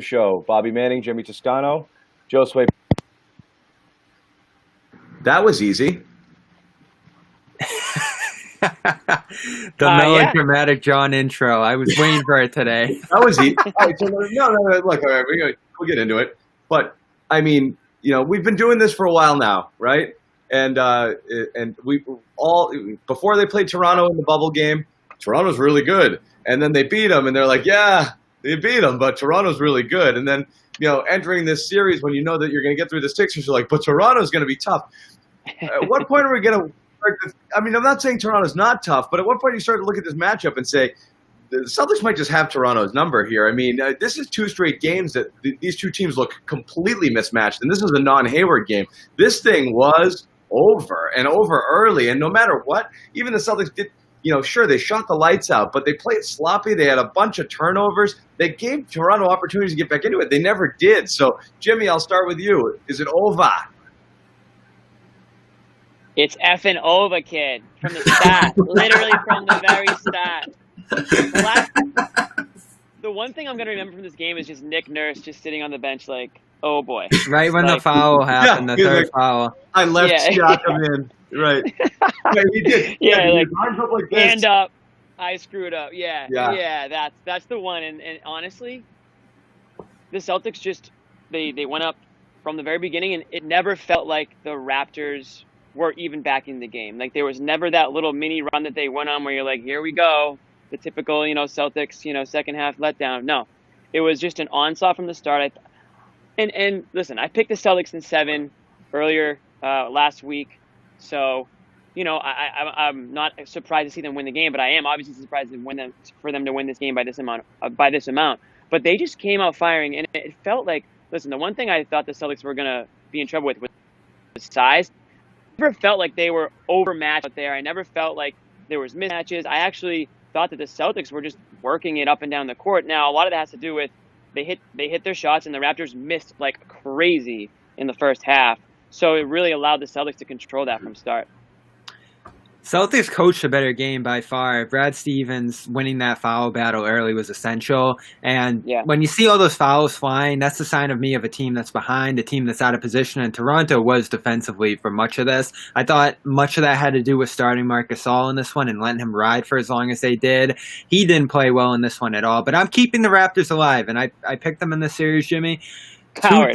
Show. Bobby Manning, Jimmy Toscano, Joe Sway. That was easy. The melodramatic John intro. I was waiting for it today. That was easy. All right, so no. Look, all right, we'll get into it. But I mean, we've been doing this for a while now, right? And we all before they played Toronto in the bubble game, Toronto's really good, and then they beat them, and they're like, yeah, they beat them, but Toronto's really good. And then entering this series when you know that you're going to get through the Sixers, you're like, but Toronto's going to be tough. At what point are we going to? I mean, I'm not saying Toronto's not tough, but at what point do you start to look at this matchup and say, the Celtics might just have Toronto's number here? I mean, this is 2 straight games that these two teams look completely mismatched, and this is a non-Hayward game. This thing was over early, and no matter what, even the Celtics did, sure, they shot the lights out, but they played sloppy. They had a bunch of turnovers. They gave Toronto opportunities to get back into it. They never did. So, Jimmy, I'll start with you. Is it over? It's effing over, kid. From the start. Literally from the very start. The one thing I'm going to remember from this game is just Nick Nurse just sitting on the bench like, oh, boy. Right when the foul happened, the third foul. I left Siakam in. Right. Yeah, he did. Yeah, like arms up like this. Hand up. I screwed up. Yeah, that's the one. And honestly, the Celtics just, they went up from the very beginning, and it never felt like the Raptors were even back in the game. Like, there was never that little mini run that they went on where you're like, here we go. The typical, Celtics, second half letdown. No, it was just an onslaught from the start. And listen, I picked the Celtics in 7 earlier last week. So, I'm not surprised to see them win the game, but I am obviously surprised for them to win this game by this amount. But they just came out firing, and it felt like, listen, the one thing I thought the Celtics were going to be in trouble with was size. I never felt like they were overmatched out there. I never felt like there was mismatches. I actually thought that the Celtics were just working it up and down the court. Now, a lot of that has to do with they hit their shots, and the Raptors missed like crazy in the first half. So it really allowed the Celtics to control that from start. Celtics coached a better game by far. Brad Stevens winning that foul battle early was essential. And when you see all those fouls flying, that's the sign of a team that's behind, a team that's out of position. And Toronto was defensively for much of this. I thought much of that had to do with starting Marc Gasol in this one and letting him ride for as long as they did. He didn't play well in this one at all. But I'm keeping the Raptors alive, and I picked them in this series, Jimmy. Coward.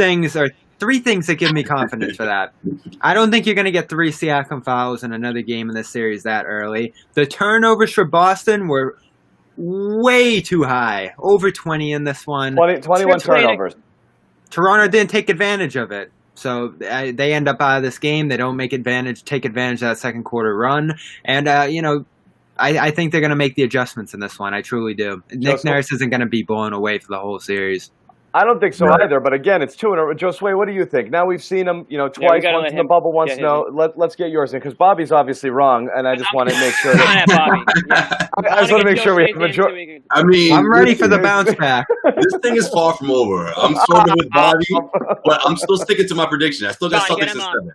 3 things that give me confidence for that. I don't think you're going to get 3 Siakam fouls in another game in this series that early. The turnovers for Boston were way too high. Over 20 in this one. 21 turnovers. Toronto didn't take advantage of it. So they end up out of this game. They don't take advantage of that second quarter run. And, I think they're going to make the adjustments in this one. I truly do. Nick Nurse isn't going to be blown away for the whole series. I don't think so either, but again, it's 2 in a row. Josue, what do you think? Now we've seen him, twice, once in the bubble, once no. Let's get yours in, because Bobby's obviously wrong, and I just want to make sure that I just want to make sure we have a majority. I mean, I'm ready for the bounce back. This thing is far from over. I'm sort of with Bobby, but I'm still sticking to my prediction. I still got Celtics in 7.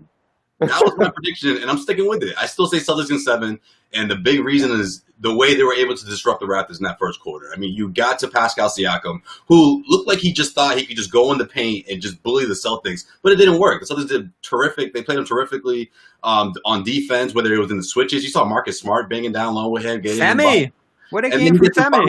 That was my prediction, and I'm sticking with it. I still say Celtics in 7, and the big reason is the way they were able to disrupt the Raptors in that first quarter. I mean, you got to Pascal Siakam, who looked like he just thought he could just go in the paint and just bully the Celtics, but it didn't work. The Celtics did terrific. They played him terrifically on defense, whether it was in the switches. You saw Marcus Smart banging down low with him. Sammy! What a game for Sammy.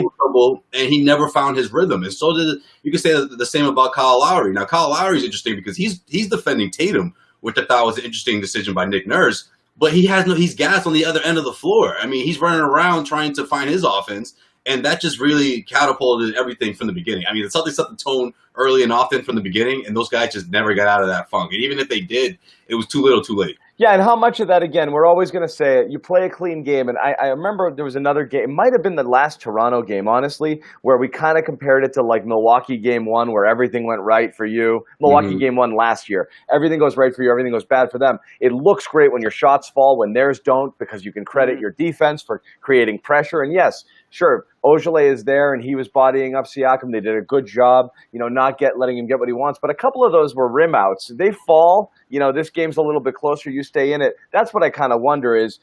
And he never found his rhythm. And so you could say the same about Kyle Lowry. Now, Kyle Lowry is interesting because he's defending Tatum, which I thought was an interesting decision by Nick Nurse. But he's gassed on the other end of the floor. I mean, he's running around trying to find his offense, and that just really catapulted everything from the beginning. I mean, the Celtics set the tone early and often from the beginning, and those guys just never got out of that funk. And even if they did, it was too little too late. Yeah, and how much of that, again, we're always going to say it. You play a clean game, and I remember there was another game. It might have been the last Toronto game, honestly, where we kind of compared it to like Milwaukee Game 1, where everything went right for you. Milwaukee Game 1 last year. Everything goes right for you. Everything goes bad for them. It looks great when your shots fall, when theirs don't, because you can credit your defense for creating pressure. And yes, sure, Ojale is there, and he was bodying up Siakam. They did a good job, not letting him get what he wants. But a couple of those were rim outs. They fall. This game's a little bit closer. You stay in it. That's what I kind of wonder is,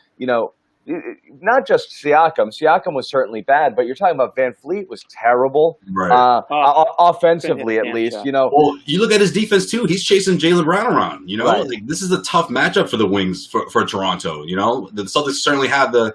not just Siakam. Siakam was certainly bad, but you're talking about Van Fleet was terrible, Right. Offensively at least. You know, well, you look at his defense too. He's chasing Jaylen Brown around. You know, Right. like this is a tough matchup for the wings for Toronto. You know, the Celtics certainly have the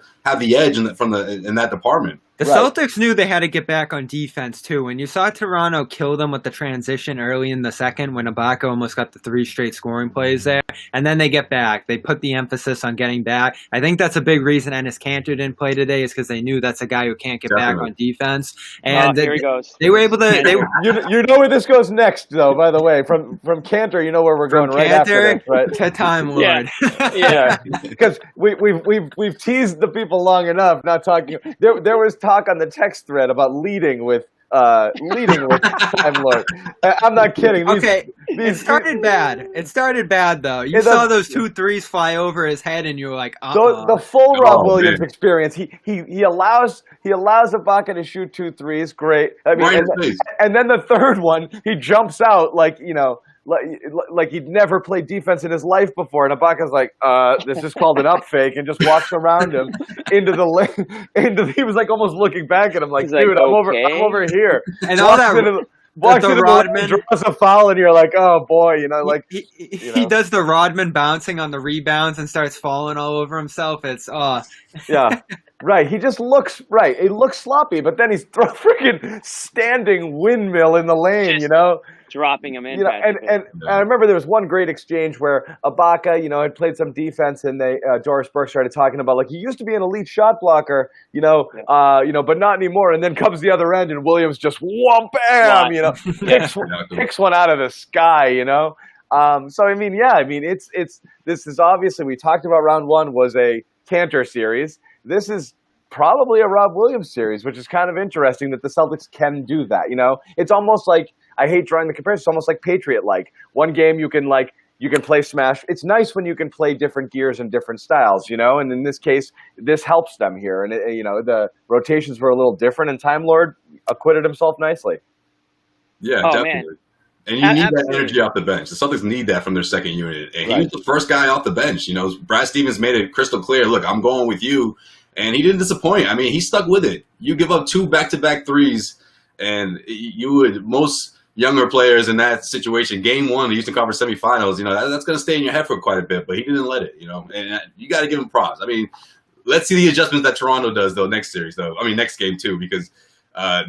edge in that department. The Celtics knew they had to get back on defense, too. When you saw Toronto kill them with the transition early in the second, when Ibaka almost got the 3 straight scoring plays there, and then they get back. They put the emphasis on getting back. I think that's a big reason Enes Kanter didn't play today, is because they knew that's a guy who can't get back on defense. And here he goes. They were able to... You know where this goes next, though, by the way. From Kanter, you know where we're going right after this, right? To Time Lord. Yeah. Because we've teased the people long enough, not talking... There was talk on the text thread about leading with Time Lord. I'm not kidding. It started bad. It started bad though. You saw those 2 threes fly over his head, and you were like, the full Rob Williams experience. He allows Ibaka to shoot 2 threes. Great. I mean, and then the third one, he jumps out like like he'd never played defense in his life before, and Ibaka's like, this is called an up fake, and just walks around him into the lane. He was like almost looking back at him, like, dude, I'm over here. And all that. Walks into Rodman, draws a foul, and you're like, oh boy, like he does the Rodman bouncing on the rebounds and starts falling all over himself. It's yeah. Right, he just looks right. It looks sloppy, but then he's freaking standing windmill in the lane, dropping him in. And I remember there was one great exchange where Ibaka, had played some defense, and Doris Burke started talking about, like, he used to be an elite shot blocker, but not anymore. And then comes the other end, and Williams just bam, picks one out of the sky, So this is obviously, we talked about round one was a Kanter series. This is probably a Rob Williams series, which is kind of interesting that the Celtics can do that. It's almost like, I hate drawing the comparison. It's almost like Patriot-like. One game you can play smash. It's nice when you can play different gears and different styles, And in this case, this helps them here. And the rotations were a little different, and Time Lord acquitted himself nicely. Yeah, definitely. Man. And you need that energy off the bench. The Celtics need that from their second unit. And he was the first guy off the bench. Brad Stevens made it crystal clear. Look, I'm going with you. And he didn't disappoint. I mean, he stuck with it. You give up 2 back-to-back threes, and most younger players in that situation, game one of the Eastern Conference Semifinals, that's going to stay in your head for quite a bit. But he didn't let it, And you got to give him props. I mean, let's see the adjustments that Toronto does, though, next game, too, because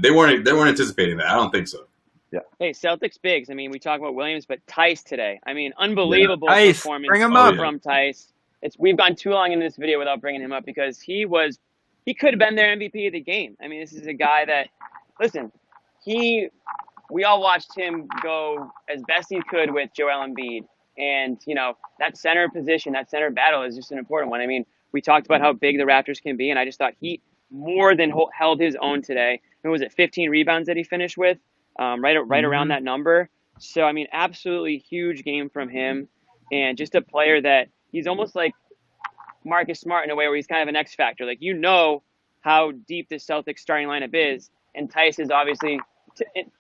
they weren't anticipating that. I don't think so. Yeah. Hey, Celtics bigs. I mean, we talk about Williams, but Tice today. I mean, unbelievable performance Bring him up. From Tice. We've gone too long in this video without bringing him up because he could have been their MVP of the game. I mean, this is a guy that, listen, we all watched him go as best he could with Joel Embiid, and that center position, that center battle is just an important one. I mean, we talked about how big the Raptors can be, and I just thought he more than held his own today. And was it 15 rebounds that he finished with? Right around that number. So, I mean, absolutely huge game from him. And just a player that he's almost like Marcus Smart in a way where he's kind of an X factor. Like, how deep the Celtics starting lineup is. And Tice is obviously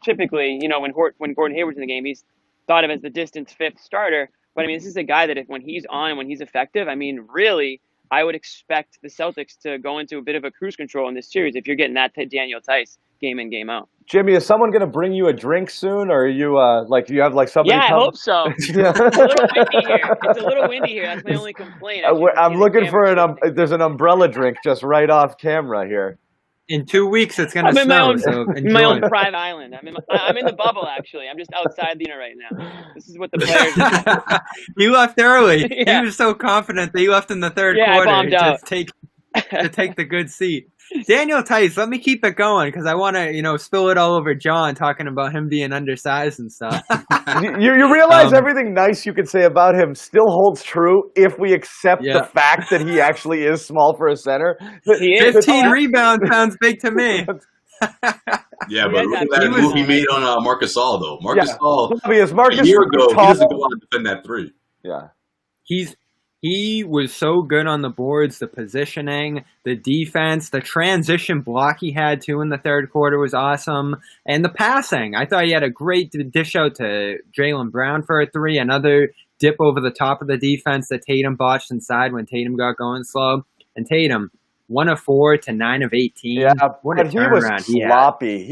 typically, when Gordon Hayward's in the game, he's thought of as the distant 5th starter. But, I mean, this is a guy that when he's on and when he's effective, I mean, really, I would expect the Celtics to go into a bit of a cruise control in this series if you're getting that Daniel Tice game in, game out. Jimmy, is someone going to bring you a drink soon, or are you do you have somebody? Yeah, I hope so. It's a little windy here. That's my only complaint. I'm looking for there's an umbrella drink just right off camera here. In 2 weeks, it's going to snow. My own private island. I'm in the bubble, actually. I'm just outside the unit right now. This is what the players do. He left early. Yeah. He was so confident that he left in the third quarter I bombed out. to take the good seat. Daniel Tice, let me keep it going because I want to, spill it all over John talking about him being undersized and stuff. you realize everything nice you could say about him still holds true if we accept the fact that he actually is small for a center. 15 rebounds sounds big to me. Yeah, but look at that move he made on Marcus All, though. Marcus All, a year ago, he doesn't go out and defend that 3. Yeah. He was so good on the boards, the positioning, the defense, the transition block he had too in the third quarter was awesome. And the passing. I thought he had a great dish out to Jaylen Brown for a 3, another dip over the top of the defense that Tatum botched inside when Tatum got going slow. And Tatum, 1 of 4 to 9 of 18. Yeah, what a but he was turnaround sloppy.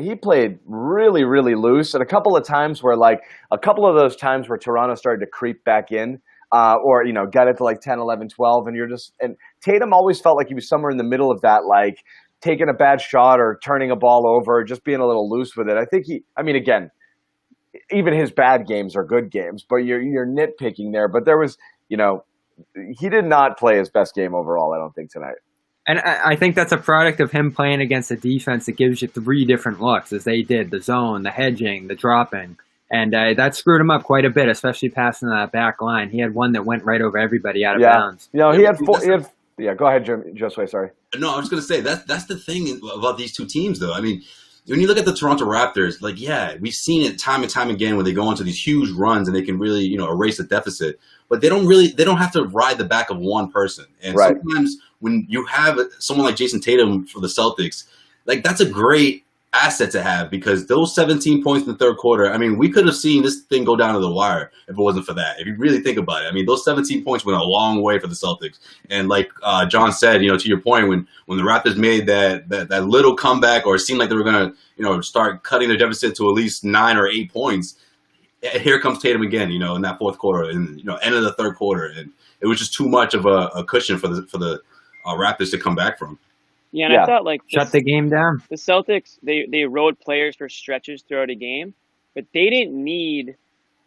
He played really, really loose, and a couple of times where those times where Toronto started to creep back in, or get it to like 10, 11, 12, and Tatum always felt like he was somewhere in the middle of that, like taking a bad shot or turning a ball over, just being a little loose with it. I think again, even his bad games are good games, but you're nitpicking there. But there was, he did not play his best game overall, I don't think, tonight. And I think that's a product of him playing against a defense that gives you 3 different looks, as they did: the zone, the hedging, the dropping. And that screwed him up quite a bit, especially passing that back line. He had one that went right over everybody out of bounds. He had 4. Go ahead, Josue, sorry. No, I was going to say, that's the thing about these two teams, though. I mean, when you look at the Toronto Raptors, we've seen it time and time again when they go into these huge runs and they can really, erase the deficit. But they don't have to ride the back of one person. And sometimes when you have someone like Jason Tatum for the Celtics, that's a great asset to have, because those 17 points in the third quarter, I mean, we could have seen this thing go down to the wire if it wasn't for that. If you really think about it, I mean, those 17 points went a long way for the Celtics. And like John said, to your point, when the Raptors made that little comeback, or it seemed like they were going to, start cutting their deficit to at least 9 or 8 points, here comes Tatum again, in that fourth quarter and, end of the third quarter. And it was just too much of a cushion for the Raptors to come back from. Yeah, and I thought shut the game down. The Celtics, they rode players for stretches throughout a game, but they didn't need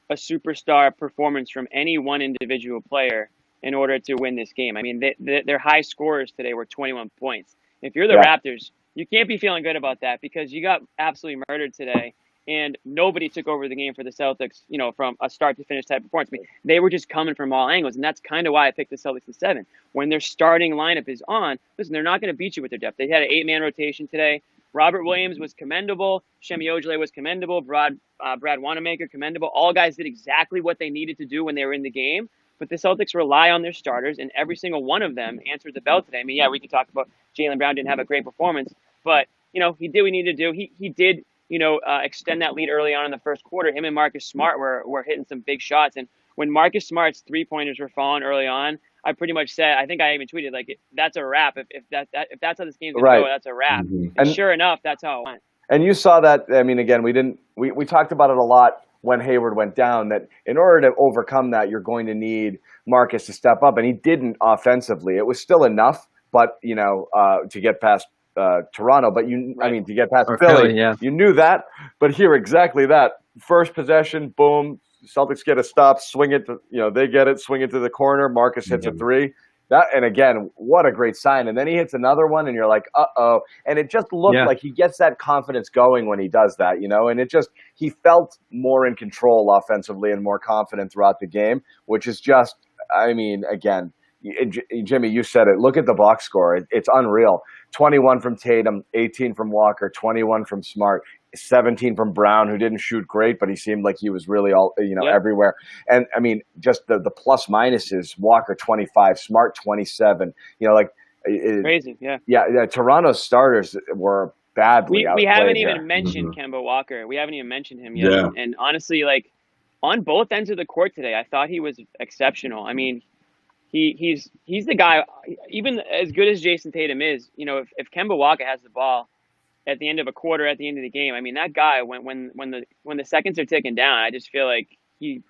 a superstar performance from any one individual player in order to win this game. I mean, their high scorers today were 21 points. If you're the Raptors, you can't be feeling good about that, because you got absolutely murdered today, and nobody took over the game for the Celtics, from a start to finish type performance. I mean, they were just coming from all angles, and that's kind of why I picked the Celtics in 7. When their starting lineup is on, listen, they're not going to beat you with their depth. They had an 8-man rotation today. Robert Williams was commendable. Shemi Ojeleye was commendable. Brad Wanamaker, commendable. All guys did exactly what they needed to do when they were in the game. But the Celtics rely on their starters, and every single one of them answered the bell today. I mean, we could talk about Jaylen Brown didn't have a great performance, but, he did what he needed to do. He did extend that lead early on in the first quarter. Him and Marcus Smart were hitting some big shots. And when Marcus Smart's 3-pointers were falling early on, I pretty much said, I think I even tweeted, that's a wrap. If that's how this game's going to go, that's a wrap. Mm-hmm. And sure enough, that's how it went. And you saw that. I mean, again, we talked about it a lot when Hayward went down, that in order to overcome that, you're going to need Marcus to step up. And he didn't offensively. It was still enough, but, to get past Toronto, but to get past Philly, you knew that. But here, exactly that. First possession, boom, Celtics get a stop, swing it to, they get it, swing it to the corner. Marcus hits a 3. And again, what a great sign. And then he hits another one, and you're like, uh-oh. And it just looked like he gets that confidence going when he does that, and he felt more in control offensively and more confident throughout the game, which is just, again, Jimmy, you said it. Look at the box score. It's unreal. 21 from Tatum, 18 from Walker, 21 from Smart, 17 from Brown, who didn't shoot great, but he seemed like he was really all, everywhere. And just the plus minuses, Walker 25, Smart 27, crazy. Yeah. Toronto's starters were badly outplayed. We haven't even mentioned Kemba Walker. We haven't even mentioned him yet. Yeah. And honestly, on both ends of the court today, I thought he was exceptional. I mean, he's the guy, even as good as Jason Tatum is, if Kemba Walker has the ball at the end of a quarter, at the end of the game, that guy, when the seconds are ticking down, I just feel like he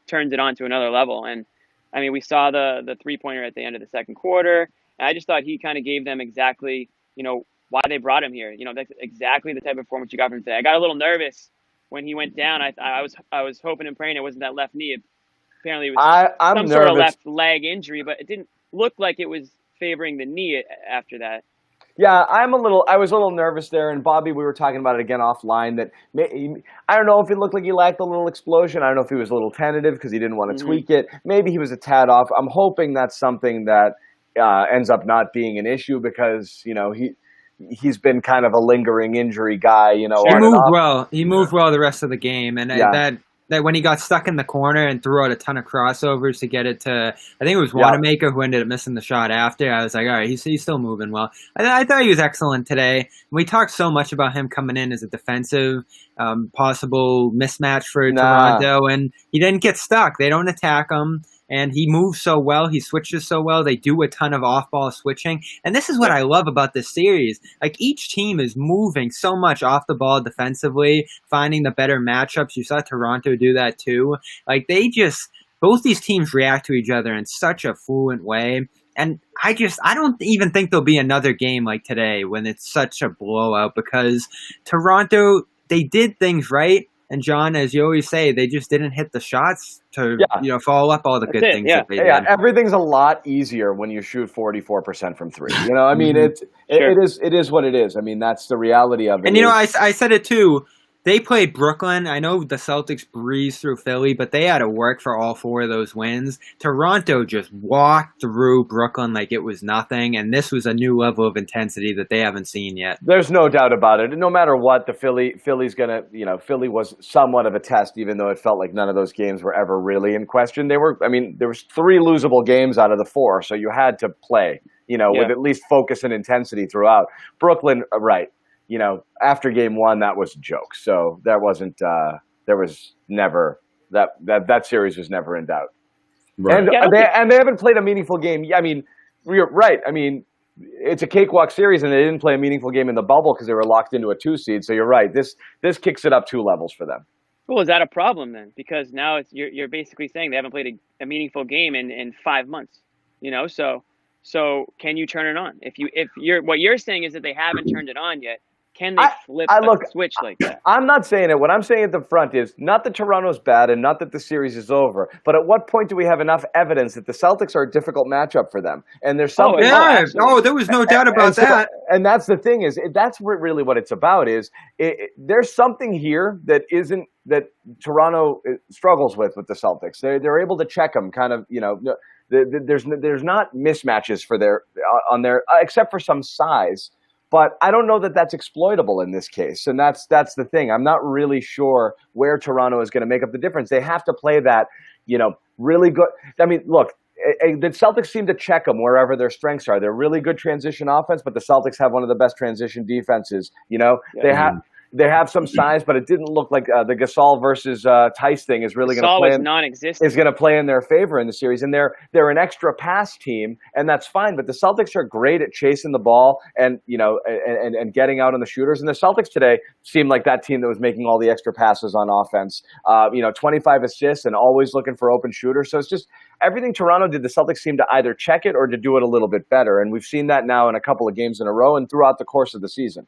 turns it on to another level. And we saw the 3-pointer at the end of the second quarter, and I just thought he kind of gave them exactly, why they brought him here. That's exactly the type of performance you got from him today. I got a little nervous when he went down. I was hoping and praying it wasn't that left knee. Apparently it was some sort of left leg injury, but it didn't look like it was favoring the knee after that. Yeah, I was a little nervous there, and Bobby, we were talking about it again offline, that I don't know if it looked like he lacked a little explosion. I don't know if he was a little tentative because he didn't want to tweak it. Maybe he was a tad off. I'm hoping that's something that ends up not being an issue, because, he's been kind of a lingering injury guy, He moved well. He moved well the rest of the game, and that when he got stuck in the corner and threw out a ton of crossovers to get it to, I think it was Wanamaker who ended up missing the shot after. I was like, all right, he's still moving well. I thought he was excellent today. We talked so much about him coming in as a defensive possible mismatch for Toronto, and he didn't get stuck. They don't attack him. and he moves so well. He switches so well. They do a ton of off-ball switching, and this is what I love about this series. Like, each team is moving so much off the ball defensively, finding the better matchups. You saw Toronto do that too. Like, both these teams react to each other in such a fluent way. And I don't even think there'll be another game like today when it's such a blowout, because Toronto, they did things right. And John, as you always say, they just didn't hit the shots to follow up all the good things that they did. Yeah, everything's a lot easier when you shoot 44% from three. I mean, it is what it is. I mean, that's the reality of it. And I said it too. They played Brooklyn. I know the Celtics breezed through Philly, but they had to work for all 4 of those wins. Toronto just walked through Brooklyn like it was nothing, and this was a new level of intensity that they haven't seen yet. There's no doubt about it. And no matter what, Philly's gonna, Philly was somewhat of a test, even though it felt like none of those games were ever really in question. There was 3 losable games out of the 4, so you had to play, with at least focus and intensity throughout. Brooklyn, right. After game 1, that was a joke. So that wasn't. There was never that series was never in doubt. Right. And they haven't played a meaningful game. I mean, you're right. I mean, it's a cakewalk series, and they didn't play a meaningful game in the bubble because they were locked into a 2 seed. So you're right. This kicks it up 2 levels for them. Well, is that a problem then? Because now you're basically saying they haven't played a meaningful game in 5 months. So can you turn it on? If what you're saying is that they haven't turned it on yet. Can they flip a switch like that? I'm not saying it. What I'm saying at the front is not that Toronto's bad and not that the series is over, but at what point do we have enough evidence that the Celtics are a difficult matchup for them? And there's something. There was no doubt about that. And that's the thing that's really what it's about there's something here that Toronto struggles with the Celtics. They're able to check them kind of, there's not mismatches on their except for some size. But I don't know that that's exploitable in this case. And that's the thing. I'm not really sure where Toronto is going to make up the difference. They have to play that, really good. I mean, look, the Celtics seem to check them wherever their strengths are. They're really good transition offense, but the Celtics have one of the best transition defenses. They have some size, but it didn't look like the Gasol versus Tice thing is really going to play. Non-existent. Is going to play in their favor in the series, and they're an extra pass team, and that's fine. But the Celtics are great at chasing the ball and and getting out on the shooters. And the Celtics today seemed like that team that was making all the extra passes on offense. 25 assists and always looking for open shooters. So it's just everything Toronto did. The Celtics seemed to either check it or to do it a little bit better, and we've seen that now in a couple of games in a row and throughout the course of the season.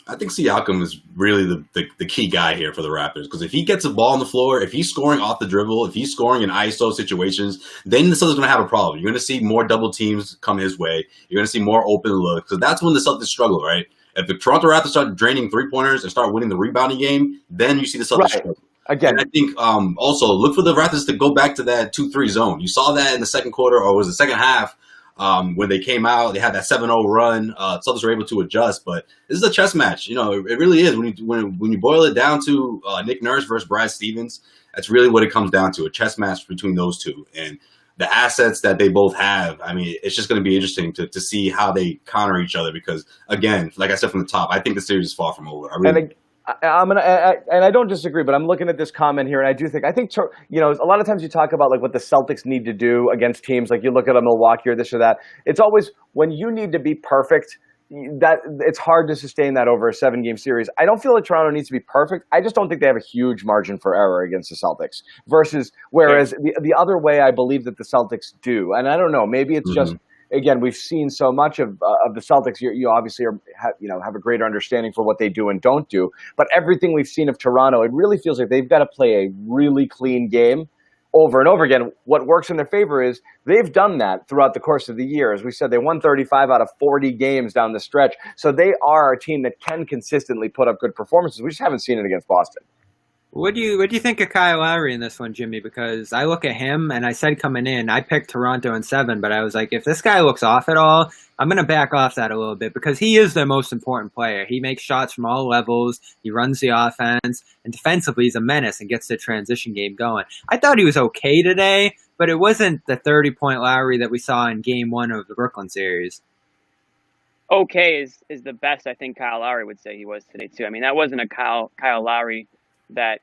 I think Siakam is really the key guy here for the Raptors, because if he gets a ball on the floor, if he's scoring off the dribble, if he's scoring in ISO situations, then the Celtics are going to have a problem. You're going to see more double teams come his way. You're going to see more open looks, because that's when the Celtics struggle, right? If the Toronto Raptors start draining 3-pointers and start winning the rebounding game, then you see the Celtics struggle. Again, and I think also look for the Raptors to go back to that 2-3 zone. You saw that in the second quarter, or was the second half. When they came out, they had that 7-0 run. Celtics were able to adjust, but this is a chess match. It really is. When you boil it down to Nick Nurse versus Brad Stevens, that's really what it comes down to, a chess match between those two. And the assets that they both have, I mean, it's just going to be interesting to see how they counter each other because, again, like I said from the top, I think the series is far from over. And I don't disagree, but I'm looking at this comment here, and I think a lot of times you talk about like what the Celtics need to do against teams, like you look at a Milwaukee or this or that. It's always when you need to be perfect, that it's hard to sustain that over a 7-game series. I don't feel like Toronto needs to be perfect. I just don't think they have a huge margin for error against the Celtics. Whereas the other way, I believe that the Celtics do, and I don't know, maybe it's just. Again, we've seen so much of the Celtics. You obviously have a greater understanding for what they do and don't do. But everything we've seen of Toronto, it really feels like they've got to play a really clean game over and over again. What works in their favor is they've done that throughout the course of the year. As we said, they won 35 out of 40 games down the stretch. So they are a team that can consistently put up good performances. We just haven't seen it against Boston. What do you think of Kyle Lowry in this one, Jimmy? Because I look at him, and I said coming in, I picked Toronto in 7, but I was like, if this guy looks off at all, I'm going to back off that a little bit because he is their most important player. He makes shots from all levels. He runs the offense, and defensively, he's a menace and gets the transition game going. I thought he was okay today, but it wasn't the 30-point Lowry that we saw in Game 1 of the Brooklyn series. Okay is the best I think Kyle Lowry would say he was today, too. I mean, that wasn't a Kyle Lowry that,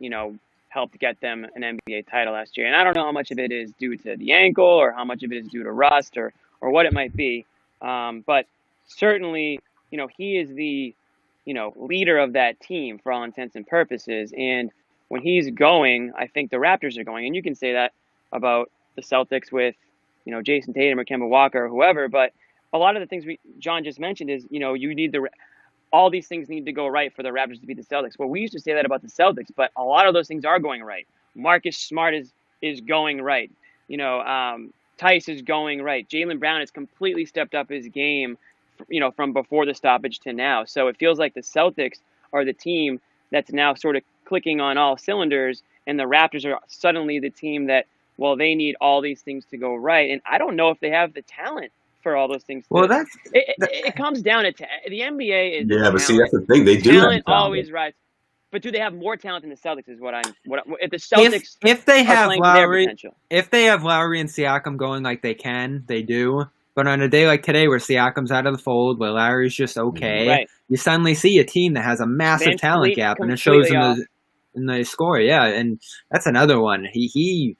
helped get them an NBA title last year. And I don't know how much of it is due to the ankle or how much of it is due to rust or what it might be. But certainly, he is the, leader of that team for all intents and purposes. And when he's going, I think the Raptors are going. And you can say that about the Celtics with, Jason Tatum or Kemba Walker or whoever. But a lot of the things John just mentioned is, you need all these things need to go right for the Raptors to beat the Celtics. Well, we used to say that about the Celtics, but a lot of those things are going right. Marcus Smart is going right. Tice is going right. Jaylen Brown has completely stepped up his game, from before the stoppage to now. So it feels like the Celtics are the team that's now sort of clicking on all cylinders, and the Raptors are suddenly the team that, well, they need all these things to go right. And I don't know if they have the talent for all those things. Well, it comes down to the NBA is but see, that's the thing. They do talent always rises. But do they have more talent than the Celtics? Is what if the Celtics if they have Lowry, if they have Lowry and Siakam going like they can, they do. But on a day like today, where Siakam's out of the fold, where Lowry's just okay, right, you suddenly see a team that has a massive talent gap, and it shows in the score. Yeah, and that's another one. He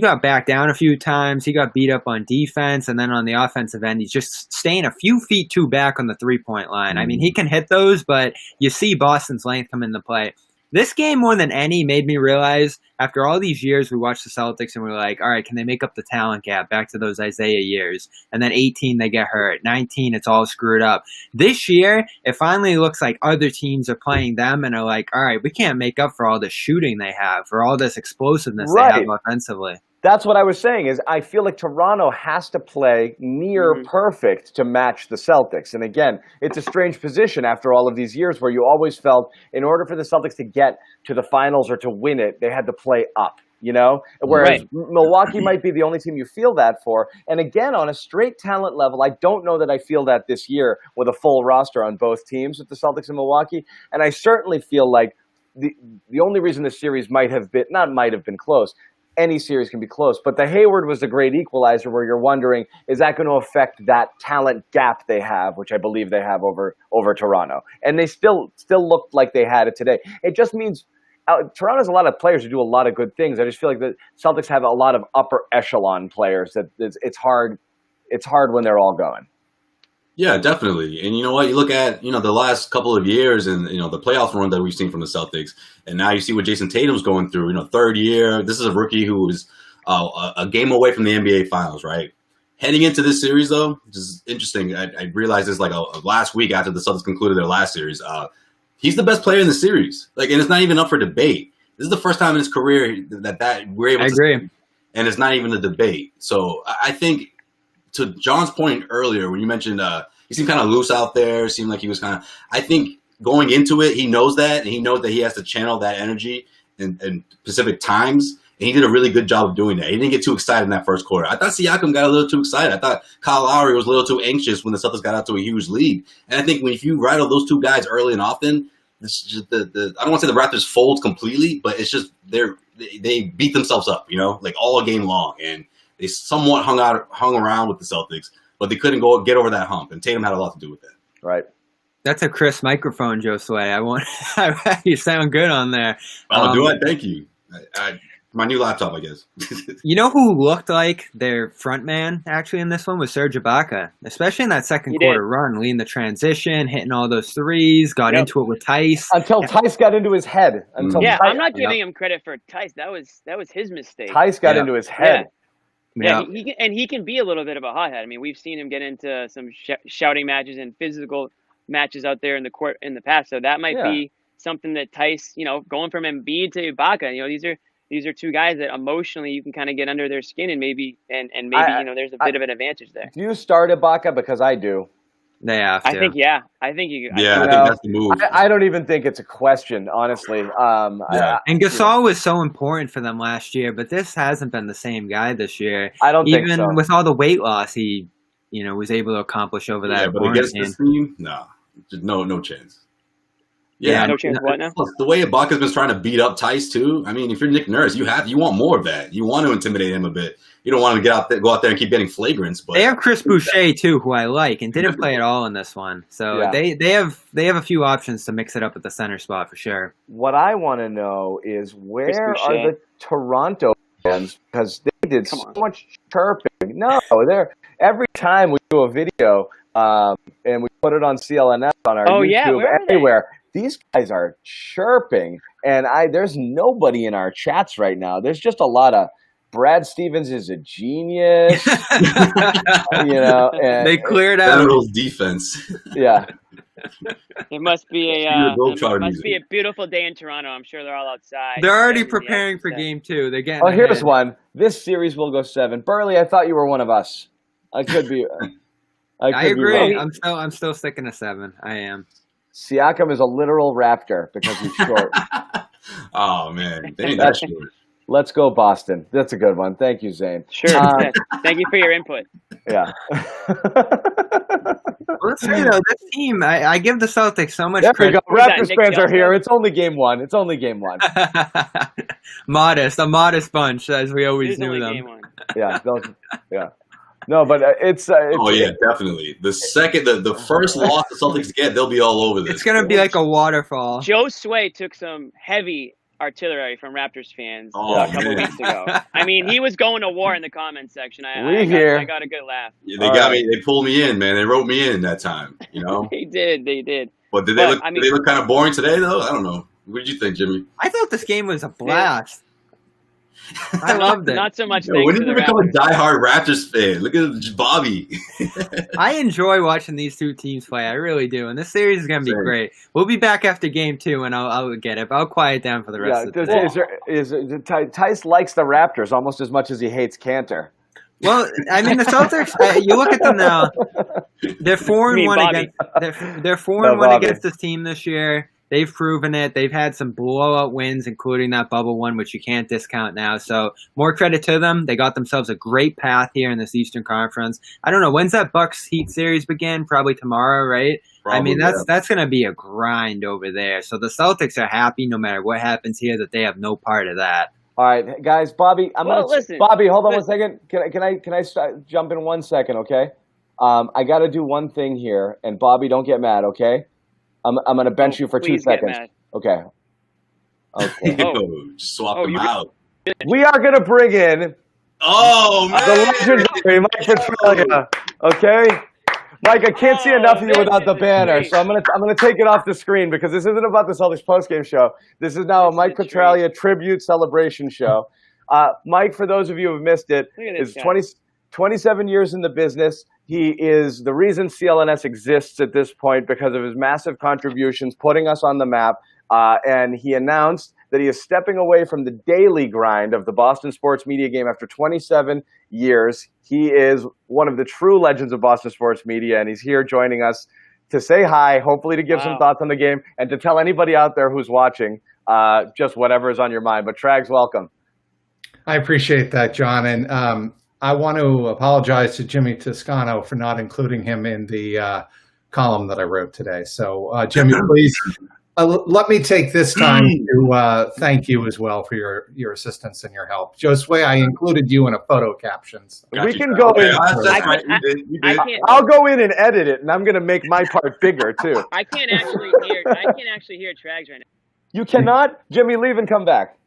got back down a few times. He got beat up on defense, and then on the offensive end, he's just staying a few feet too back on the three-point line. I mean, he can hit those, but you see Boston's length come into play. This game, more than any, made me realize, after all these years, we watched the Celtics, and we were like, all right, can they make up the talent gap back to those Isaiah years? And then 18, they get hurt. 19, it's all screwed up. This year, it finally looks like other teams are playing them and are like, all right, we can't make up for all the shooting they have, for all this explosiveness they have offensively. That's what I was saying, is I feel like Toronto has to play near perfect to match the Celtics. And again, it's a strange position after all of these years where you always felt in order for the Celtics to get to the finals or to win it, they had to play up, Whereas Milwaukee might be the only team you feel that for. And again, on a straight talent level, I don't know that I feel that this year with a full roster on both teams with the Celtics and Milwaukee. And I certainly feel like the only reason this series might have been close. Any series can be close, but the Hayward was the great equalizer where you're wondering, is that going to affect that talent gap they have, which I believe they have over Toronto? And they still looked like they had it today. It just means Toronto has a lot of players who do a lot of good things. I just feel like the Celtics have a lot of upper echelon players that it's hard when they're all going. Yeah, definitely. And you know what? You look at, the last couple of years and, the playoff run that we've seen from the Celtics. And now you see what Jason Tatum's going through, third year. This is a rookie who is a game away from the NBA Finals, right? Heading into this series, though, which is interesting. I realized this like last week after the Celtics concluded their last series. He's the best player in the series. And it's not even up for debate. This is the first time in his career that we're able to agree. See, and it's not even a debate. So I think, to John's point earlier, when you mentioned he seemed kind of loose out there, seemed like he was I think going into it, he knows that, and he knows that he has to channel that energy in specific times, and he did a really good job of doing that. He didn't get too excited in that first quarter. I thought Siakam got a little too excited. I thought Kyle Lowry was a little too anxious when the Celtics got out to a huge lead. And I think if you rattle those two guys early and often, it's just I don't want to say the Raptors fold completely, but it's just they beat themselves up, all game long, and they somewhat hung around with the Celtics, but they couldn't get over that hump, and Tatum had a lot to do with that. Right. That's a crisp microphone, Joe Sway. You sound good on there. Oh, do I? Thank you. My new laptop, I guess. You know who looked like their front man actually in this one was Serge Ibaka, especially in that second quarter run, leading the transition, hitting all those threes, got into it with Tice. Until Tice got into his head. I'm not giving him credit for Tice. That was his mistake. Tice got into his head. Yeah, he can be a little bit of a hothead. I mean, we've seen him get into some shouting matches and physical matches out there in the court in the past. So that might be something that Tice, going from Embiid to Ibaka, these are two guys that emotionally you can kind of get under their skin and maybe there's a bit of an advantage there. Do you start Ibaka? Because I do. They have to. I think I think you. Yeah, I think that's the move. I don't even think it's a question, honestly. And Gasol was so important for them last year, but this hasn't been the same guy this year. I don't think so. Even with all the weight loss he, was able to accomplish over that. Yeah, but against this team, no chance. Yeah, no chance. What now? The way Ibaka's been trying to beat up Tice too. I mean, if you're Nick Nurse, you want more of that. You want to intimidate him a bit. You don't want to go out there and keep getting flagrants. But they have Chris Boucher too, who I like, and didn't play at all in this one. So they have a few options to mix it up at the center spot for sure. What I want to know is where are the Toronto fans, because they did so much chirping. No, they're every time we do a video and we put it on CLNS on our YouTube anywhere. These guys are chirping, and there's nobody in our chats right now. There's just a lot of Brad Stevens is a genius, and they cleared out General's defense. Yeah, it must be a beautiful day in Toronto. I'm sure they're all outside. They're already preparing for game 2. They're getting. Oh, here's one. This series will go 7. Burley, I thought you were one of us. I could be. I agree. I'm still sticking to 7. I am. Siakam is a literal Raptor because he's short. Oh man, they ain't that short. Let's go Boston. That's a good one. Thank you, Zane. Sure. Thank you for your input. Yeah. Let's say though, this team, I give the Celtics so much credit. There we go. Raptors fans are here. It's only game 1. A modest bunch, as we always knew them. Game 1. Yeah. No, but it's definitely. The first loss the Celtics get, they'll be all over this. It's going to be like a waterfall. Joe Sway took some heavy artillery from Raptors fans a couple weeks ago. I mean, he was going to war in the comments section. I got a good laugh. Yeah, they got me. They pulled me in, man. They wrote me in that time. They did. But did they look kind of boring today, though? I don't know. What did you think, Jimmy? I thought this game was a blast. I loved it. Not so much. When did you become a diehard Raptors fan? Look at Bobby. I enjoy watching these two teams play. I really do. And this series is going to be great. We'll be back after game 2, and I'll get it. But I'll quiet down for the rest of the day. Tice likes the Raptors almost as much as he hates Cantor. Well, I mean, the Celtics, you look at them now, they're 4-1 against, they're 4-1 against this team this year. They've proven it. They've had some blowout wins, including that bubble one, which you can't discount now. So more credit to them. They got themselves a great path here in this Eastern Conference. I don't know. When's that Bucks Heat series begin? Probably tomorrow, right? I mean, that's going to be a grind over there. So the Celtics are happy no matter what happens here that they have no part of that. All right, guys. Bobby, Bobby, hold on 1 second. Can I jump in 1 second? Okay. I got to do one thing here, and Bobby, don't get mad. Okay. I'm going to bench you for 2 seconds. Okay. Just swap them out. We are going to bring in the legendary Mike Petraglia. Okay, Mike, I can't see enough of you without the banner, so I'm gonna take it off the screen because this isn't about the Celtics postgame show. This is now a Mike Petraglia tribute celebration show. Mike, for those of you who have missed it, is 27 years in the business. He is the reason CLNS exists at this point because of his massive contributions, putting us on the map. And he announced that he is stepping away from the daily grind of the Boston sports media game after 27 years. He is one of the true legends of Boston sports media, and he's here joining us to say hi, hopefully to give some thoughts on the game, and to tell anybody out there who's watching just whatever is on your mind. But Trags, welcome. I appreciate that, John. And I want to apologize to Jimmy Toscano for not including him in the column that I wrote today. So, Jimmy, please let me take this time to thank you as well for your assistance and your help. Josue, I included you in a photo captions. We can go in. I'll go in and edit it, and I'm going to make my part bigger too. I can't actually hear Trags right now. You cannot? Jimmy, leave and come back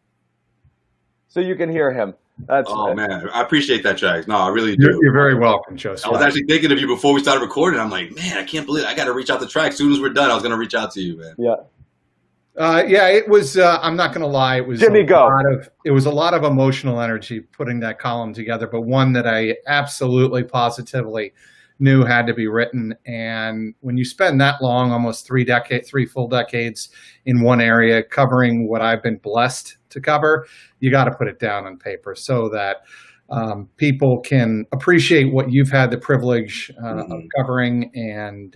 so you can hear him. Man, I appreciate that, Trags. No, I really do. You're very welcome, Joseph. I was actually thinking of you before we started recording. I'm like, man, I can't believe I got to reach out to Trags. As soon as we're done, I was going to reach out to you, man. Yeah. It was. I'm not going to lie. It was Jimmy, it was a lot of emotional energy putting that column together, but one that I absolutely, positively knew had to be written. And when you spend that long, almost 3 full decades in one area, covering what I've been blessed to cover, you got to put it down on paper so that people can appreciate what you've had the privilege of covering. And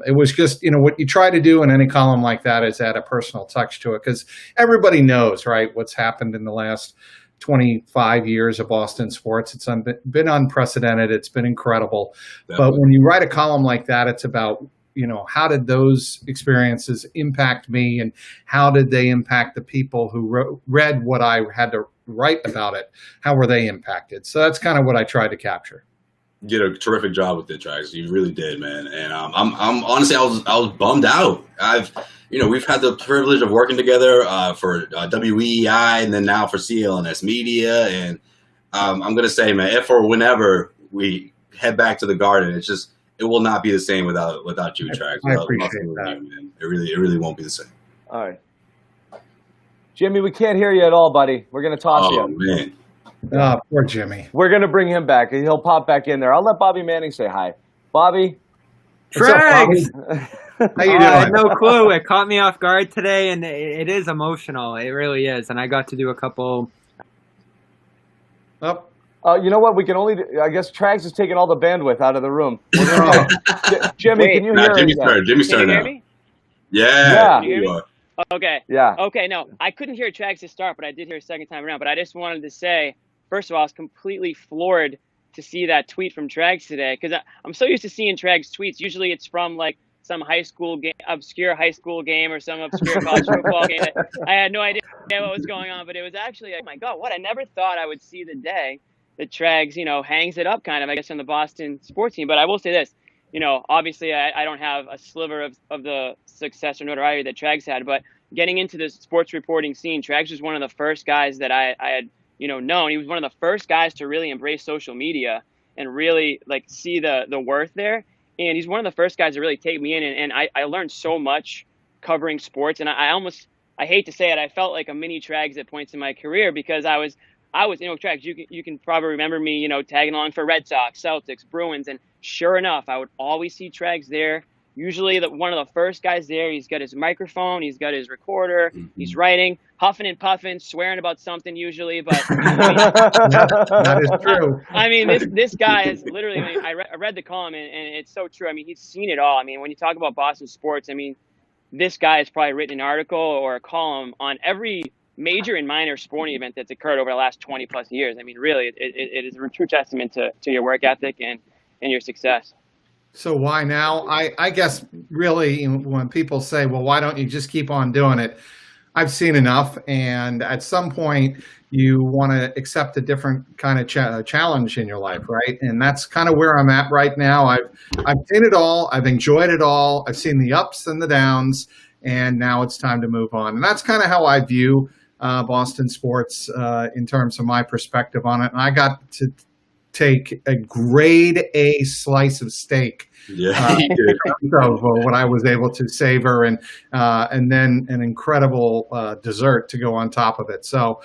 it was just, what you try to do in any column like that is add a personal touch to it, because everybody knows, right, what's happened in the last 25 years of Boston sports. It's been unprecedented. It's been incredible. Definitely. But when you write a column like that, it's about how did those experiences impact me, and how did they impact the people who read what I had to write about it? How were they impacted? So that's kind of what I tried to capture. You did a terrific job with it, Trax. You really did, man. And I'm honestly, I was bummed out. We've had the privilege of working together for WEEI, and then now for CLNS Media. And I'm gonna say, man, if or whenever we head back to the Garden, it will not be the same without you, Trax. I appreciate that. You, man. It really won't be the same. All right, Jimmy, we can't hear you at all, buddy. We're gonna toss you. Oh man. Oh, poor Jimmy. We're gonna bring him back. He'll pop back in there. I'll let Bobby Manning say hi. Bobby. Trags! How you doing? I had no clue. It caught me off guard today, and it is emotional. It really is. And I got to do a couple. Oh. You know what? We can only. I guess Trags is taking all the bandwidth out of the room. Jimmy, Wait. can you hear us? Jimmy's Can turn you now. hear me? Yeah. Can you hear me? Okay. Yeah. Okay, no, I couldn't hear Trags to start, but I did hear a second time around. But I just wanted to say, first of all, I was completely floored to see that tweet from Trags today, because I'm so used to seeing Trags tweets. Usually it's from like some high school game, obscure high school game, or some obscure college football game. I had no idea what was going on, but it was actually, oh my God, what? I never thought I would see the day that Trags, hangs it up kind of, I guess, on the Boston sports team. But I will say this, obviously I don't have a sliver of the success or notoriety that Trags had, but getting into the sports reporting scene, Trags was one of the first guys that I had, known. He was one of the first guys to really embrace social media and really like see the worth there. And he's one of the first guys to really take me in. And I learned so much covering sports. And I hate to say it, I felt like a mini Trags at points in my career, because I was, Trags, you can probably remember me, tagging along for Red Sox, Celtics, Bruins. And sure enough, I would always see Trags there. Usually one of the first guys there. He's got his microphone, he's got his recorder, he's writing, huffing and puffing, swearing about something usually. But that is true. I mean, this guy is literally, I read the column, and it's so true. I mean, he's seen it all. I mean, when you talk about Boston sports, I mean, this guy has probably written an article or a column on every major and minor sporting event that's occurred over the last 20 plus years. I mean, really, it is a true testament to your work ethic and your success. So why now? I guess really when people say, well, why don't you just keep on doing it? I've seen enough. And at some point you want to accept a different kind of challenge in your life, right? And that's kind of where I'm at right now. I've seen it all. I've enjoyed it all. I've seen the ups and the downs, and now it's time to move on. And that's kind of how I view Boston sports in terms of my perspective on it. And I got to take a grade A slice of steak of what I was able to savor, and then an incredible dessert to go on top of it. So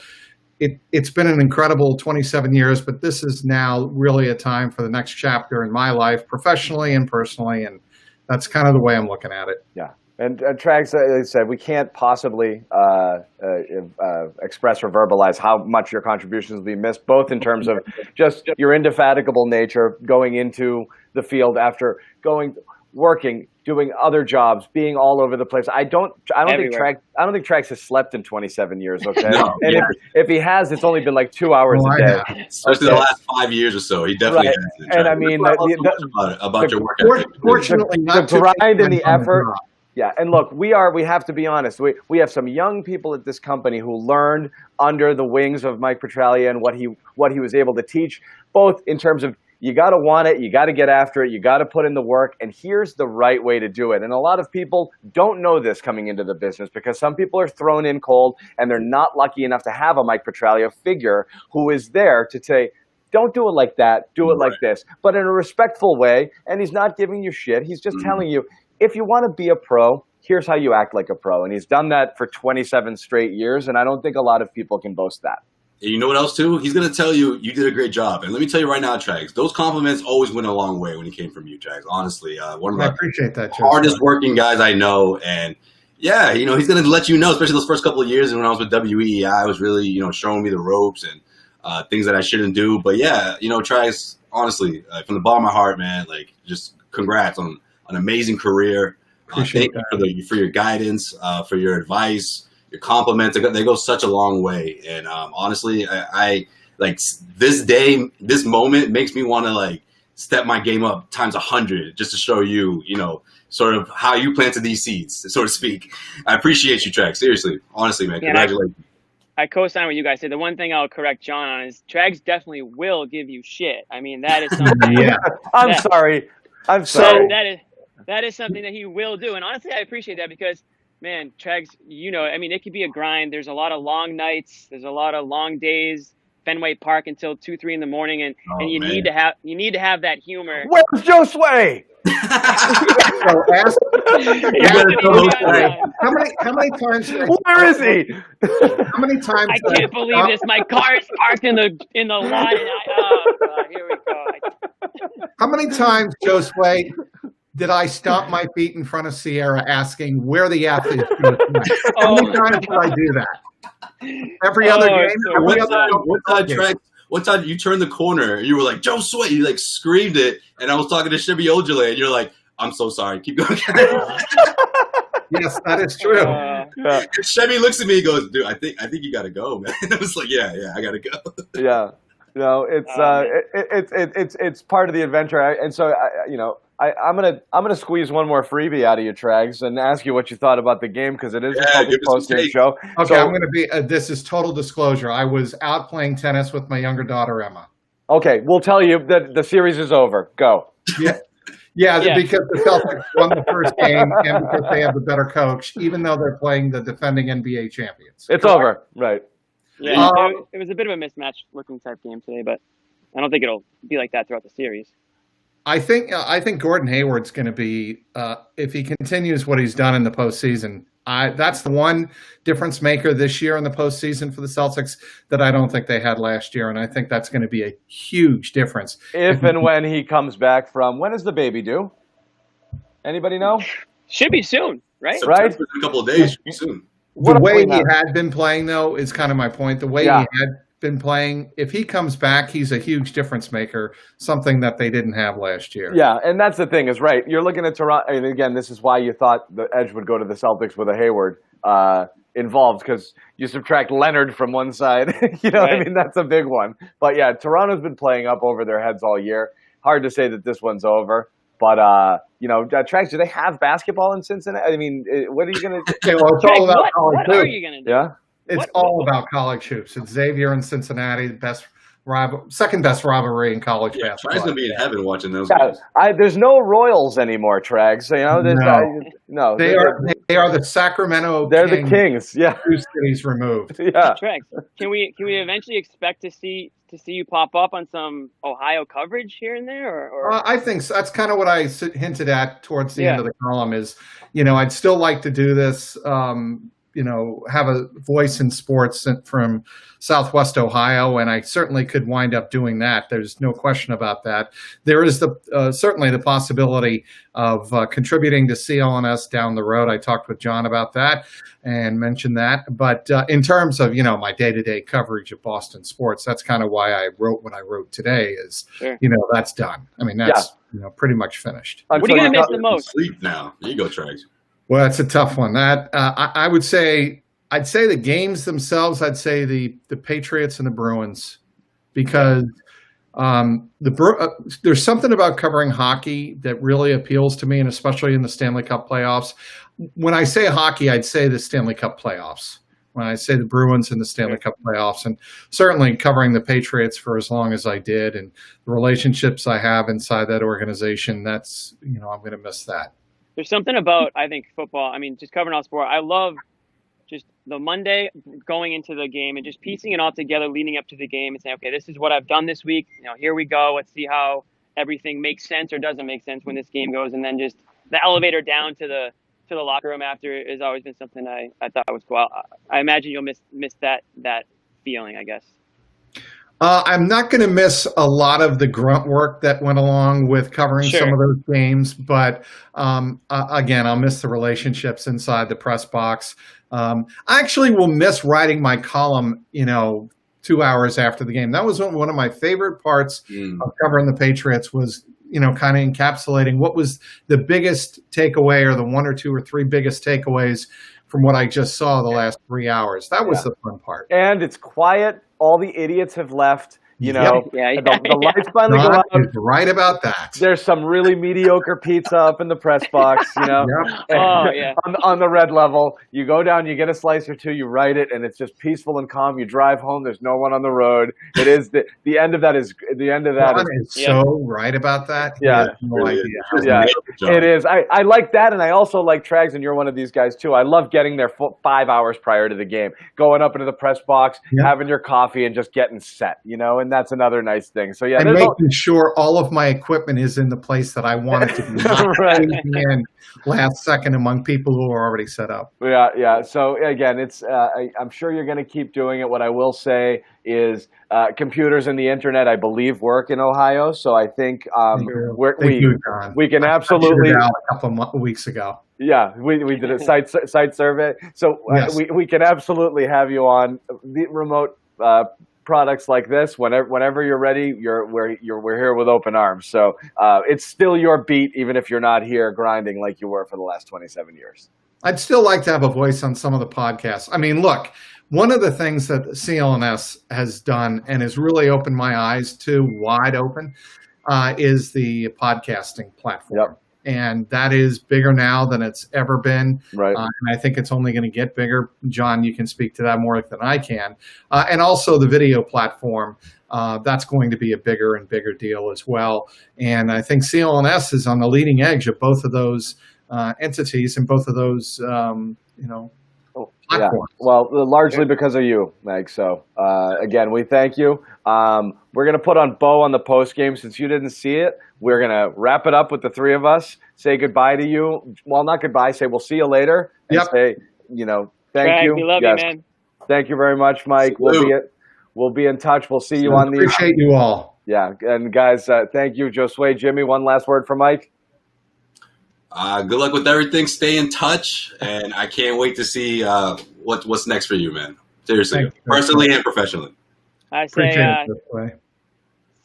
it's been an incredible 27 years, but this is now really a time for the next chapter in my life, professionally and personally, and that's kind of the way I'm looking at it. Yeah. And Trags, like I said, we can't possibly express or verbalize how much your contributions will be missed, both in terms of just your indefatigable nature going into the field after working, doing other jobs, being all over the place. I don't think Trags has slept in 27 years. Okay, no, and if he has, it's only been like 2 hours a day. Especially the last 5 years or so, he definitely has. And I mean, about your work ethic. Fortunately, the grind and the effort. Yeah, and look, we have to be honest. We have some young people at this company who learned under the wings of Mike Petraglia and what he was able to teach, both in terms of you got to want it, you got to get after it, you got to put in the work, and here's the right way to do it. And a lot of people don't know this coming into the business, because some people are thrown in cold and they're not lucky enough to have a Mike Petraglia figure who is there to say, don't do it like that, do it like this, but in a respectful way. And he's not giving you shit. He's just telling you, if you want to be a pro, here's how you act like a pro. And he's done that for 27 straight years, and I don't think a lot of people can boast that. And you know what else, too? He's going to tell you did a great job. And let me tell you right now, Trags, those compliments always went a long way when he came from you, Trags, honestly. One of I appreciate that, hardest working guys I know. And, yeah, he's going to let you know, especially those first couple of years when I was with WEEI, I was really, showing me the ropes and things that I shouldn't do. But, yeah, Trags, honestly, from the bottom of my heart, man, like, just congrats on an amazing career. Thank you for your guidance, for your advice, your compliments. They go such a long way. And honestly, I like this day, this moment makes me want to like step my game up times 100 just to show you, sort of how you planted these seeds, so to speak. I appreciate you, Trags. Seriously, honestly, man, congratulations. I co-sign what you guys said. The one thing I'll correct John on is Trags definitely will give you shit. I mean, that is something. Yeah, I'm sorry. That is something that he will do, and honestly, I appreciate that because, man, Trags, I mean, it could be a grind. There's a lot of long nights. There's a lot of long days. Fenway Park until 2-3 in the morning, and you need to have that humor. Where's Joe Sway? How many times? Where is he? How many times? I can't believe this. My car is parked in the lot. And here we go. How many times, Joe Sway, did I stomp my feet in front of Sierra asking where the F is? How many times did I do that? Every other game. One time you turned the corner and you were like, Joe Sway, you like screamed it, and I was talking to Shibby Ojale, and you're like, I'm so sorry, keep going. Yes, that is true. And Shibby looks at me and goes, dude, I think you gotta go, man. And I was like, yeah, I gotta go. Yeah. No, it's part of the adventure, and so I'm gonna squeeze one more freebie out of you, Trags, and ask you what you thought about the game because it is a post-game show. Okay, I'm gonna be. This is total disclosure. I was out playing tennis with my younger daughter Emma. Okay, we'll tell you that the series is over. Go. Yeah, because the Celtics won the first game and because they have the better coach, even though they're playing the defending NBA champions. It's over, right? Yeah, it was a bit of a mismatch looking type game today, but I don't think it'll be like that throughout the series. I think Gordon Hayward's going to be, if he continues what he's done in the postseason, that's the one difference maker this year in the postseason for the Celtics that I don't think they had last year, and I think that's going to be a huge difference. If and when he comes back from, when is the baby due? Anybody know? Should be soon, right? Right? In a couple of days, soon. The way he had been playing, though, is kind of my point. The way he had been playing, if he comes back, he's a huge difference maker, something that they didn't have last year. Yeah, and that's the thing is, right, you're looking at Toronto, and again, this is why you thought the edge would go to the Celtics with a Hayward involved, because you subtract Leonard from one side. Right. I mean, that's a big one. But yeah, Toronto's been playing up over their heads all year. Hard to say that this one's over. But, Trax, do they have basketball in Cincinnati? I mean, what are you going to do? Well, it's all about college hoops. What are you going to do? Yeah? It's all about college hoops. It's Xavier and Cincinnati, second best rivalry in college basketball. Trags going to be in heaven watching those games. There's no Royals anymore, Trags. No. They are the Sacramento They're Kings. The Kings, yeah. 2 cities removed. Yeah. Trags, can we eventually expect to see you pop up on some Ohio coverage here and there? Or? I think so. That's kind of what I hinted at towards the end of the column is, I'd still like to do this, have a voice in sports from Southwest Ohio, and I certainly could wind up doing that. There's no question about that. There is certainly the possibility of contributing to CLNS down the road. I talked with John about that and mentioned that. But in terms of, my day-to-day coverage of Boston sports, that's kind of why I wrote what I wrote today is, that's done. I mean, that's pretty much finished. What are you going to miss the most? Sleep now. There you go, Trags. Well, that's a tough one. That I would say, I'd say the games themselves. I'd say the Patriots and the Bruins, because there's something about covering hockey that really appeals to me, and especially in the Stanley Cup playoffs. When I say hockey, I'd say the Stanley Cup playoffs. When I say the Bruins and the Stanley Cup playoffs, and certainly covering the Patriots for as long as I did, and the relationships I have inside that organization, that's I'm going to miss that. There's something about, I think, football. I mean, just covering all sport. I love just the Monday going into the game and just piecing it all together leading up to the game and saying, okay, this is what I've done this week. Here we go. Let's see how everything makes sense or doesn't make sense when this game goes. And then just the elevator down to the locker room after has always been something I thought was cool. I imagine you'll miss that feeling, I guess. I'm not going to miss a lot of the grunt work that went along with covering some of those games, but again, I'll miss the relationships inside the press box. I actually will miss writing my column, 2 hours after the game. That was one of my favorite parts of covering the Patriots was, kind of encapsulating what was the biggest takeaway or the 1 or 2 or 3 biggest takeaways from what I just saw the last 3 hours. That was the fun part. And it's quiet. All the idiots have left. You know, the lights finally go Ron out. is right about that. There's some really mediocre pizza up in the press box, you know. On the red level, you go down, you get a slice or two, you write it, and it's just peaceful and calm. You drive home. There's no one on the road. It is the end of that is the end of that. Ron is so right about that. Yeah, no idea. It is. I like that, and I also like Trags, and you're one of these guys too. I love getting there 5 hours prior to the game, going up into the press box, having your coffee, and just getting set, you know, and that's another nice thing. So and making sure all of my equipment is in the place that I want it to be. Right. And last second among people who are already set up. Yeah. So again, it's I'm sure you're going to keep doing it. What I will say is computers and the internet, I believe, work in Ohio. So I think we can absolutely. A couple of weeks ago. Yeah, we did a site survey. So we can absolutely have you on the remote products like this whenever you're ready. We're here with open arms. So it's still your beat, even if you're not here grinding like you were for the last 27 years. I'd still like to have a voice on some of the podcasts. I mean, look, one of the things that CLNS has done and has really opened my eyes to wide open is the podcasting platform. Yep. And that is bigger now than it's ever been. Right. And I think it's only going to get bigger. John, you can speak to that more than I can. And also the video platform, that's going to be a bigger and bigger deal as well. And I think CLNS is on the leading edge of both of those entities and both of those, platforms. Well, largely because of you, Meg. So, again, we thank you. We're going to put on Bo on the post game since you didn't see it. We're going to wrap it up with the three of us, say goodbye to you. Well, not goodbye, say we'll see you later. And say, thank you. We love you, man. Thank you very much, Mike. We'll be in touch. We'll see you on the. Appreciate you all. Yeah. And guys, thank you, Josue. Jimmy, one last word for Mike. Good luck with everything. Stay in touch, and I can't wait to see what's next for you, man. Seriously, personally and professionally. I say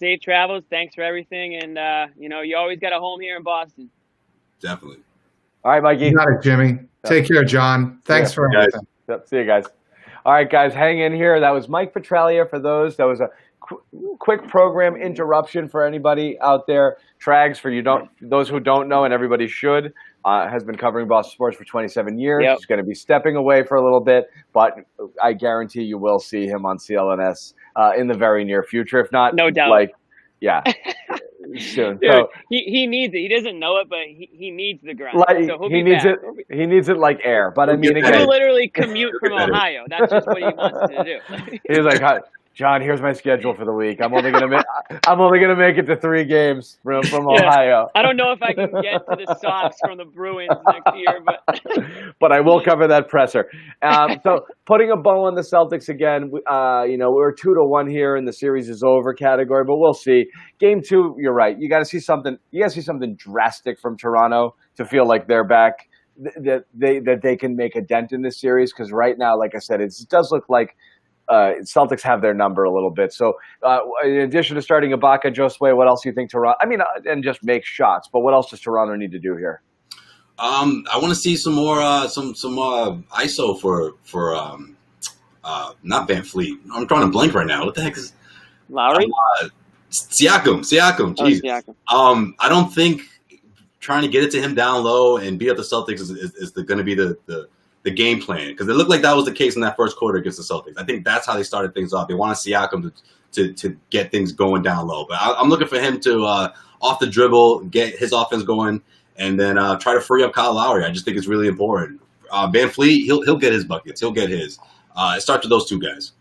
safe travels. Thanks for everything, and you always got a home here in Boston. Definitely. All right, Mikey. You got it, Jimmy. Take care, John. Thanks for everything. Yep. See you guys. All right, guys, hang in here. That was Mike Petralia. For those, that was a quick program interruption for anybody out there. Trags, for those who don't know, and everybody should, has been covering Boston sports for 27 years. Yep. He's going to be stepping away for a little bit, but I guarantee you will see him on CLNS in the very near future. If not, no doubt. Soon. Dude, so he needs it. He doesn't know it, but he needs the grind. So he needs it. He needs it like air. But I mean, again, he'll literally commute from Ohio. That's just what he wants to do. He's like, John, here's my schedule for the week. I'm only gonna make it to 3 games from Ohio. I don't know if I can get to the Sox from the Bruins next year, but I will cover that presser. So putting a bow on the Celtics again. We're 2-1 here, and the series is over category. But we'll see. Game 2, you're right. You got to see something. You got to see something drastic from Toronto to feel like they're back. That they can make a dent in this series, because right now, like I said, it does look like. Celtics have their number a little bit. So, in addition to starting Ibaka, Josue, what else do you think Toronto? I mean, and just make shots. But what else does Toronto need to do here? I want to see some more ISO for not Van Fleet. I'm drawing a blank right now. What the heck is Lowry? Siakam. Jesus. Siakam. I don't think trying to get it to him down low and beat up the Celtics is going to be the game plan, because it looked like that was the case in that first quarter against the Celtics. I think that's how they started things off. They wanted Siakam to get things going down low. But I'm looking for him to, off the dribble, get his offense going, and then try to free up Kyle Lowry. I just think it's really important. Van Fleet, he'll get his buckets. He'll get his. It starts with those two guys.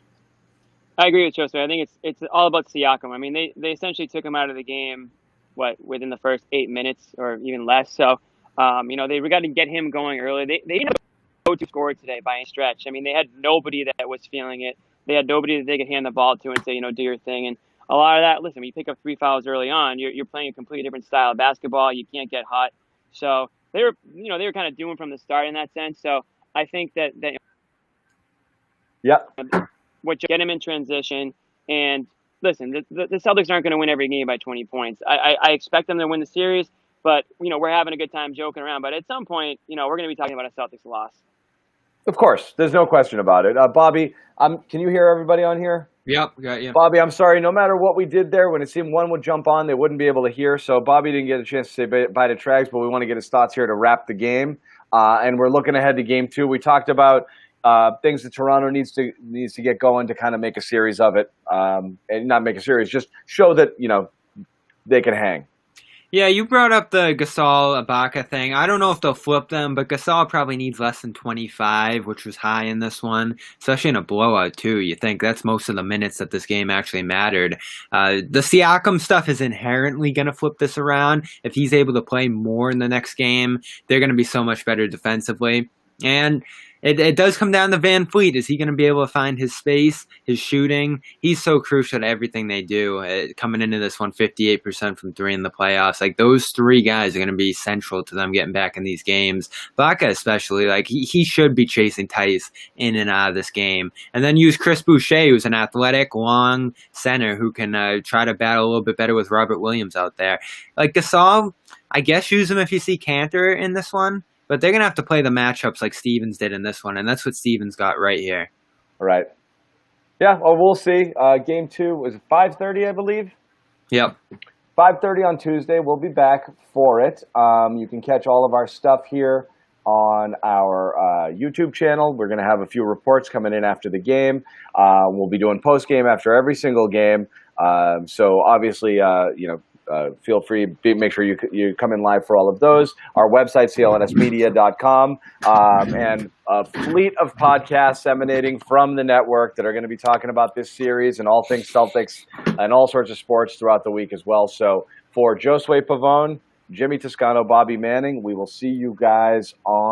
I agree with Joseph. I think it's all about Siakam. I mean, they essentially took him out of the game, within the first 8 minutes or even less. So, they got to get him going early. They didn't have to score today by any stretch. I mean, they had nobody that was feeling it. They had nobody that they could hand the ball to and say, do your thing. And a lot of that, listen, when you pick up 3 fouls early on, you're playing a completely different style of basketball. You can't get hot. So they were kind of doomed from the start in that sense. So I think that what get him in transition. And listen, the Celtics aren't going to win every game by 20 points. I expect them to win the series, but we're having a good time joking around. But at some point, we're going to be talking about a Celtics loss. Of course, there's no question about it. Bobby, can you hear everybody on here? Yep, got you. Bobby, I'm sorry. No matter what we did there, when it seemed one would jump on, they wouldn't be able to hear. So Bobby didn't get a chance to say bye to Trags, but we want to get his thoughts here to wrap the game. And we're looking ahead to game 2. We talked about things that Toronto needs to get going to kind of make a series of it, and not make a series, just show that they can hang. Yeah, you brought up the Gasol Ibaka thing. I don't know if they'll flip them, but Gasol probably needs less than 25, which was high in this one, especially in a blowout too. You think that's most of the minutes that this game actually mattered. The Siakam stuff is inherently going to flip this around. If he's able to play more in the next game, they're going to be so much better defensively. And it does come down to Van Fleet. Is he going to be able to find his space, his shooting? He's so crucial to everything they do. Coming into this one, 58% from 3 in the playoffs. Like, those 3 guys are going to be central to them getting back in these games. Baca especially, like, he should be chasing Tice in and out of this game. And then use Chris Boucher, who's an athletic, long center who can try to battle a little bit better with Robert Williams out there. Like, Gasol, I guess use him if you see Cantor in this one. But they're going to have to play the matchups like Stevens did in this one, and that's what Stevens got right here. Right. Yeah, well, we'll see. Game 2 was 5:30, I believe? Yep. 5:30 on Tuesday. We'll be back for it. You can catch all of our stuff here on our YouTube channel. We're going to have a few reports coming in after the game. We'll be doing post-game after every single game. So obviously, feel free to make sure you come in live for all of those. Our website, clnsmedia.com, and a fleet of podcasts emanating from the network that are going to be talking about this series and all things Celtics and all sorts of sports throughout the week as well. So for Josue Pavone, Jimmy Toscano, Bobby Manning, we will see you guys on